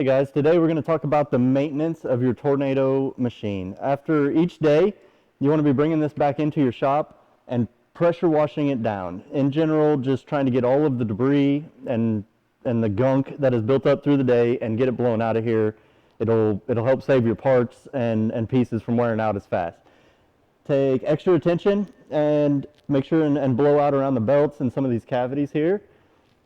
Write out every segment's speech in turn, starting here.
Hey guys, today we're going to talk about the maintenance of your Tornado machine. After each day, you want to be bringing this back into your shop and pressure washing it down. In general, just trying to get all of the debris and the gunk that is built up through the day and get it blown out of here. It'll help save your parts and pieces from wearing out as fast. Take extra attention and make sure and blow out around the belts and some of these cavities here.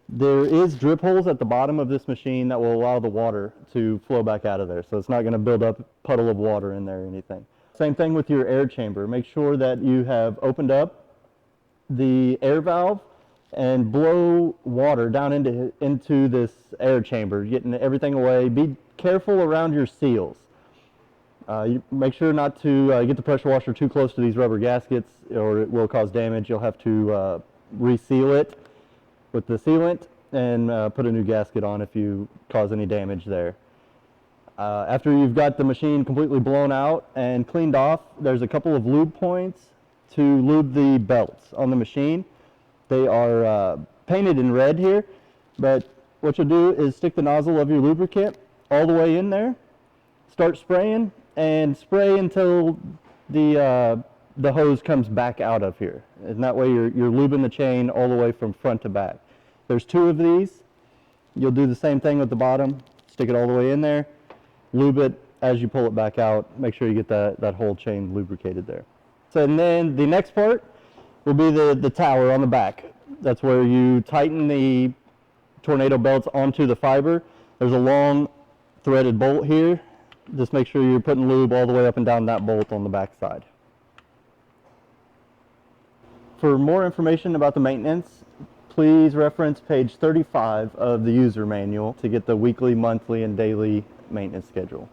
There is drip holes at the bottom of this machine that will allow the water to flow back out of there, so it's not going to build up a puddle of water in there or anything. Same thing with your air chamber. Make sure that you have opened up the air valve and blow water down into this air chamber, getting everything away. Be careful around your seals. You make sure not to get the pressure washer too close to these rubber gaskets or it will cause damage. You'll have to reseal it with the sealant and put a new gasket on if you cause any damage there. After you've got the machine completely blown out and cleaned off, there's a couple of lube points to lube the belts on the machine. They are painted in red here, but what you'll do is stick the nozzle of your lubricant all the way in there, start spraying, and spray until the hose comes back out of here. And that way you're lubing the chain all the way from front to back. There's two of these. You'll do the same thing with the bottom. Stick it all the way in there. Lube it as you pull it back out. Make sure you get that whole chain lubricated there. So, and then the next part will be the tower on the back. That's where you tighten the Tornado belts onto the fiber. There's a long threaded bolt here. Just make sure you're putting lube all the way up and down that bolt on the back side. For more information about the maintenance, please reference page 35 of the user manual to get the weekly, monthly, and daily maintenance schedule.